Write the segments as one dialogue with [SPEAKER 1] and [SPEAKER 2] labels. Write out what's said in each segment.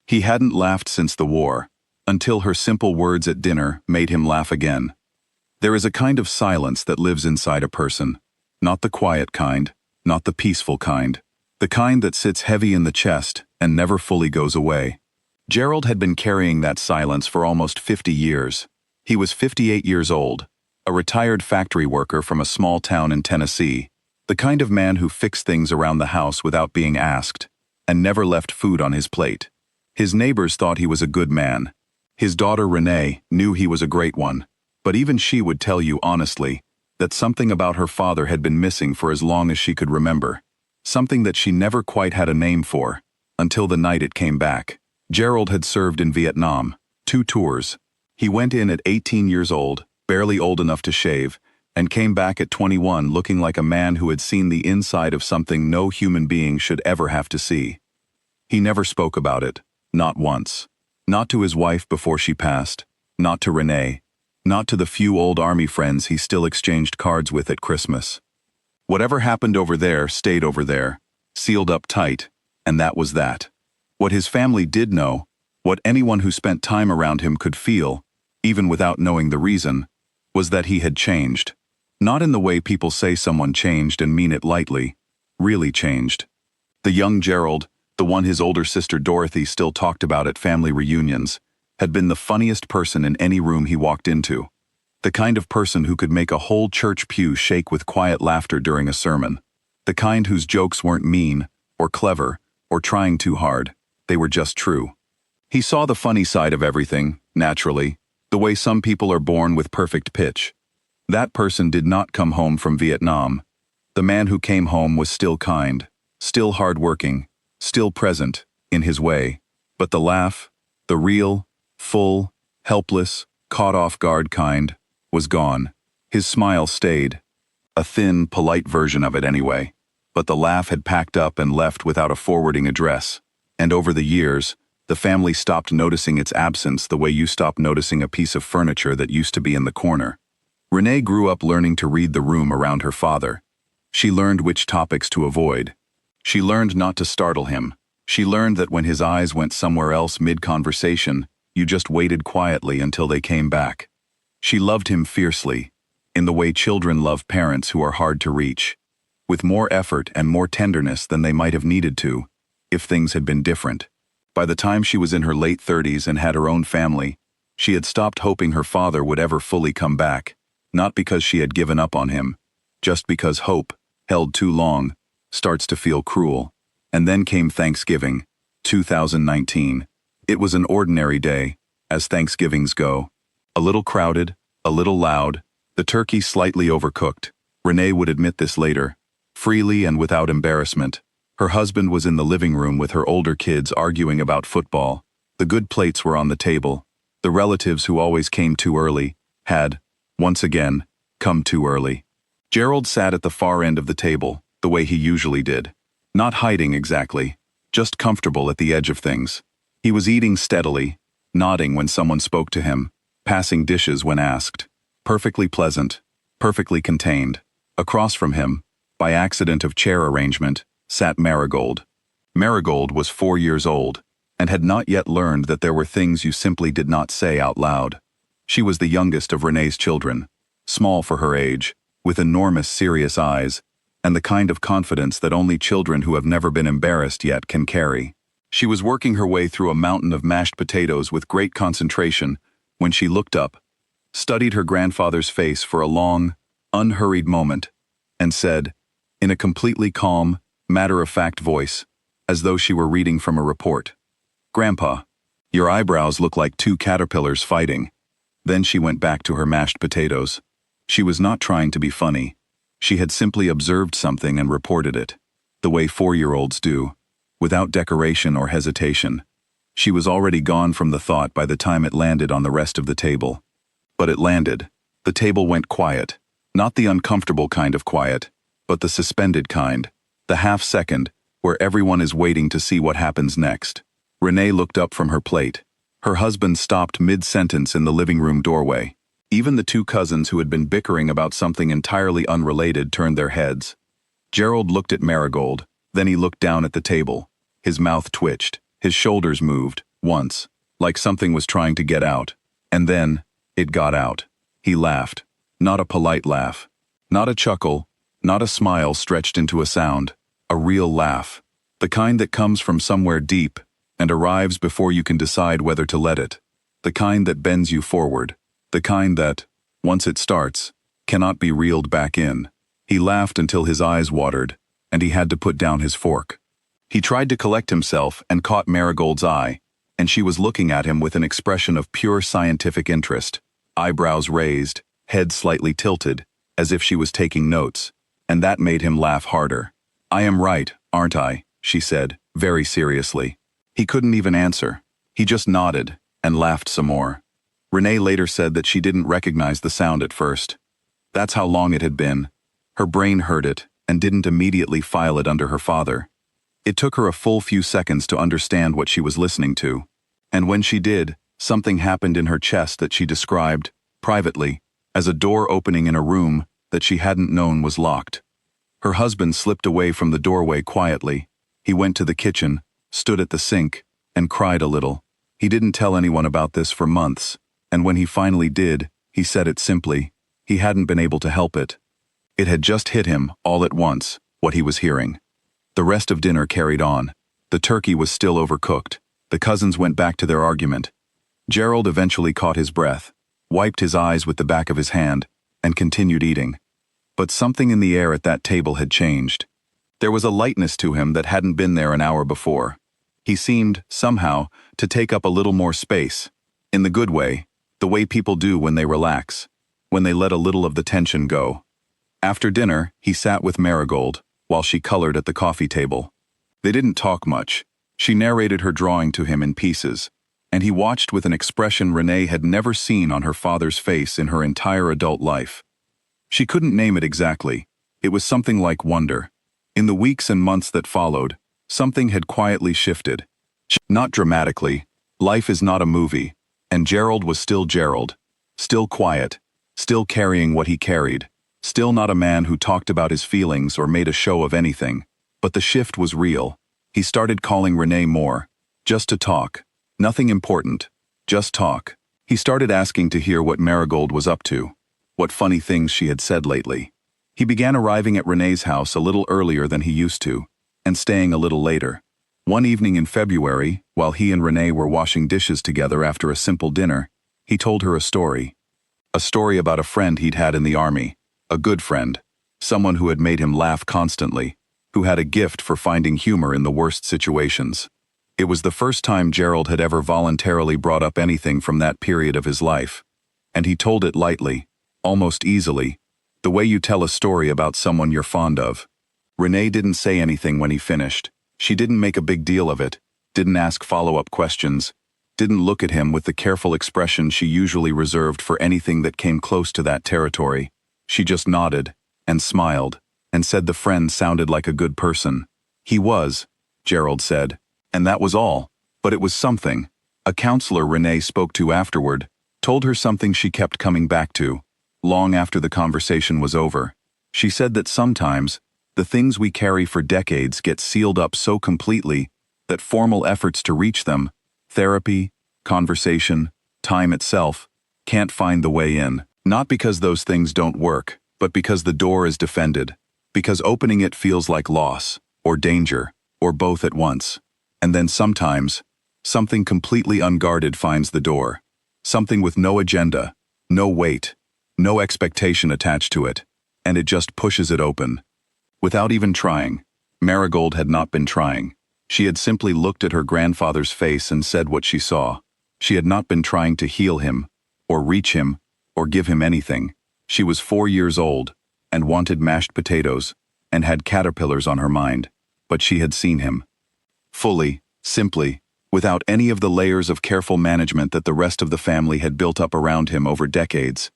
[SPEAKER 1] He hadn't laughed since the war, until her simple words at dinner made him laugh again. There is a kind of silence that lives inside a person, not the quiet kind, not the peaceful kind, the kind that sits heavy in the chest and never fully goes away. Gerald had been carrying that silence for almost 50 years. He was 58 years old, a retired factory worker from a small town in Tennessee, the kind of man who fixed things around the house without being asked, and never left food on his plate. His neighbors thought he was a good man. His daughter Renee knew he was a great one, but even she would tell you honestly that something about her father had been missing for as long as she could remember, something that she never quite had a name for, until the night it came back. Gerald had served in Vietnam, 2 tours. He went in at 18 years old, barely old enough to shave, and came back at 21 looking like a man who had seen the inside of something no human being should ever have to see. He never spoke about it, not once. Not to his wife before she passed, not to Renee, not to the few old army friends he still exchanged cards with at Christmas. Whatever happened over there stayed over there, sealed up tight, and that was that. What his family did know, what anyone who spent time around him could feel, even without knowing the reason, was that he had changed. Not in the way people say someone changed and mean it lightly, really changed. The young Gerald, the one his older sister Dorothy still talked about at family reunions, had been the funniest person in any room he walked into. The kind of person who could make a whole church pew shake with quiet laughter during a sermon. The kind whose jokes weren't mean, or clever, or trying too hard. They were just true. He saw the funny side of everything, naturally, the way some people are born with perfect pitch. That person did not come home from Vietnam. The man who came home was still kind, still hardworking, still present, in his way. But the laugh, the real, full, helpless, caught off guard kind, was gone. His smile stayed. A thin, polite version of it anyway. But the laugh had packed up and left without a forwarding address. And over the years, the family stopped noticing its absence the way you stop noticing a piece of furniture that used to be in the corner. Renee grew up learning to read the room around her father. She learned which topics to avoid. She learned not to startle him. She learned that when his eyes went somewhere else mid-conversation, you just waited quietly until they came back. She loved him fiercely, in the way children love parents who are hard to reach, with more effort and more tenderness than they might have needed to, if things had been different. By the time she was in her late 30s and had her own family, she had stopped hoping her father would ever fully come back, not because she had given up on him, just because hope, held too long, starts to feel cruel. And then came Thanksgiving, 2019. It was an ordinary day, as Thanksgivings go. A little crowded, a little loud, the turkey slightly overcooked. Renee would admit this later, freely and without embarrassment. Her husband was in the living room with her older kids arguing about football. The good plates were on the table. The relatives who always came too early had, once again, come too early. Gerald sat at the far end of the table, the way he usually did. Not hiding exactly, just comfortable at the edge of things. He was eating steadily, nodding when someone spoke to him, passing dishes when asked. Perfectly pleasant, perfectly contained. Across from him, by accident of chair arrangement, sat Marigold. Marigold was 4 years old, and had not yet learned that there were things you simply did not say out loud. She was the youngest of Renee's children, small for her age, with enormous serious eyes, and the kind of confidence that only children who have never been embarrassed yet can carry. She was working her way through a mountain of mashed potatoes with great concentration when she looked up, studied her grandfather's face for a long, unhurried moment, and said, in a completely calm, matter-of-fact voice, as though she were reading from a report, "Grandpa, your eyebrows look like 2 caterpillars fighting." Then she went back to her mashed potatoes. She was not trying to be funny. She had simply observed something and reported it, the way 4-year-olds do, without decoration or hesitation. She was already gone from the thought by the time it landed on the rest of the table. But it landed. The table went quiet, not the uncomfortable kind of quiet, but the suspended kind, the half-second, where everyone is waiting to see what happens next. Renee looked up from her plate. Her husband stopped mid-sentence in the living room doorway. Even the 2 cousins who had been bickering about something entirely unrelated turned their heads. Gerald looked at Marigold, then he looked down at the table. His mouth twitched, his shoulders moved, once, like something was trying to get out. And then, it got out. He laughed. Not a polite laugh. Not a chuckle. Not a smile stretched into a sound. A real laugh. The kind that comes from somewhere deep and arrives before you can decide whether to let it. The kind that bends you forward. The kind that, once it starts, cannot be reeled back in. He laughed until his eyes watered, and he had to put down his fork. He tried to collect himself and caught Marigold's eye, and she was looking at him with an expression of pure scientific interest, eyebrows raised, head slightly tilted, as if she was taking notes, and that made him laugh harder. "I am right, aren't I?" she said, very seriously. He couldn't even answer. He just nodded and laughed some more. Renee later said that she didn't recognize the sound at first. That's how long it had been. Her brain heard it and didn't immediately file it under her father. It took her a full few seconds to understand what she was listening to. And when she did, something happened in her chest that she described, privately, as a door opening in a room that she hadn't known was locked. Her husband slipped away from the doorway quietly. He went to the kitchen, stood at the sink, and cried a little. He didn't tell anyone about this for months, and when he finally did, he said it simply. He hadn't been able to help it. It had just hit him, all at once, what he was hearing. The rest of dinner carried on. The turkey was still overcooked. The cousins went back to their argument. Gerald eventually caught his breath, wiped his eyes with the back of his hand, and continued eating. But something in the air at that table had changed. There was a lightness to him that hadn't been there an hour before. He seemed, somehow, to take up a little more space. In the good way, the way people do when they relax, when they let a little of the tension go. After dinner, he sat with Marigold, while she colored at the coffee table. They didn't talk much. She narrated her drawing to him in pieces, and he watched with an expression Renee had never seen on her father's face in her entire adult life. She couldn't name it exactly. It was something like wonder. In the weeks and months that followed, something had quietly shifted. Not dramatically. Life is not a movie, and Gerald was still Gerald. Still quiet. Still carrying what he carried. Still not a man who talked about his feelings or made a show of anything. But the shift was real. He started calling Renee more. Just to talk. Nothing important. Just talk. He started asking to hear what Marigold was up to. What funny things she had said lately. He began arriving at Renee's house a little earlier than he used to, and staying a little later. One evening in February, while he and Renee were washing dishes together after a simple dinner, he told her a story. A story about a friend he'd had in the army. A good friend. Someone who had made him laugh constantly. Who had a gift for finding humor in the worst situations. It was the first time Gerald had ever voluntarily brought up anything from that period of his life. And he told it lightly, almost easily, the way you tell a story about someone you're fond of. Renee didn't say anything when he finished. She didn't make a big deal of it, didn't ask follow-up questions, didn't look at him with the careful expression she usually reserved for anything that came close to that territory. She just nodded, and smiled, and said the friend sounded like a good person. He was, Gerald said, and that was all, but it was something. A counselor Renee spoke to afterward told her something she kept coming back to, long after the conversation was over. She said that sometimes, the things we carry for decades get sealed up so completely that formal efforts to reach them, therapy, conversation, time itself, can't find the way in. Not because those things don't work, but because the door is defended. Because opening it feels like loss, or danger, or both at once. And then sometimes, something completely unguarded finds the door. Something with no agenda, no weight, no expectation attached to it, and it just pushes it open. Without even trying. Marigold had not been trying. She had simply looked at her grandfather's face and said what she saw. She had not been trying to heal him, or reach him, or give him anything. She was 4 years old, and wanted mashed potatoes, and had caterpillars on her mind, but she had seen him. Fully, simply, without any of the layers of careful management that the rest of the family had built up around him over decades.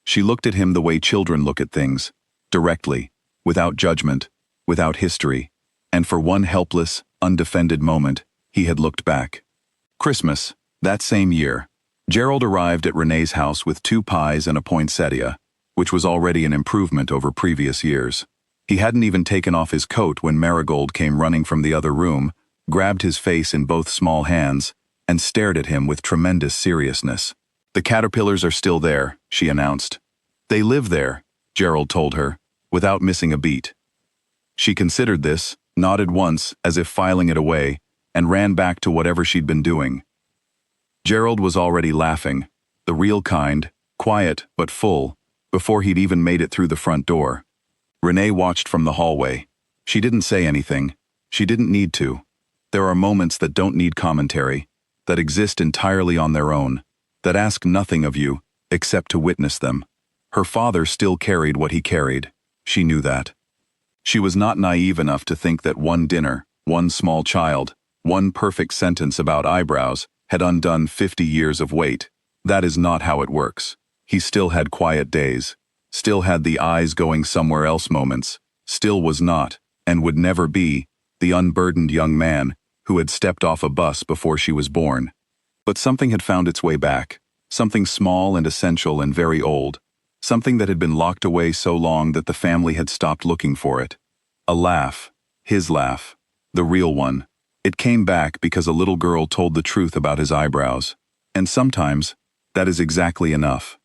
[SPEAKER 1] She looked at him the way children look at things, directly, without judgment, without history, and for one helpless, undefended moment, he had looked back. Christmas, that same year, Gerald arrived at Renee's house with 2 pies and a poinsettia, which was already an improvement over previous years. He hadn't even taken off his coat when Marigold came running from the other room, grabbed his face in both small hands, and stared at him with tremendous seriousness. "The caterpillars are still there," she announced. "They live there," Gerald told her, without missing a beat. She considered this, nodded once as if filing it away, and ran back to whatever she'd been doing. Gerald was already laughing, the real kind, quiet but full, before he'd even made it through the front door. Renee watched from the hallway. She didn't say anything. She didn't need to. There are moments that don't need commentary, that exist entirely on their own, that ask nothing of you, except to witness them. Her father still carried what he carried. She knew that. She was not naive enough to think that one dinner, one small child, one perfect sentence about eyebrows had undone 50 years of wait. That is not how it works. He still had quiet days, still had the eyes going somewhere else moments, still was not, and would never be, the unburdened young man who had stepped off a bus before she was born. But something had found its way back, something small and essential and very old, something that had been locked away so long that the family had stopped looking for it. A laugh, his laugh, the real one. It came back because a little girl told the truth about his eyebrows. And sometimes, that is exactly enough.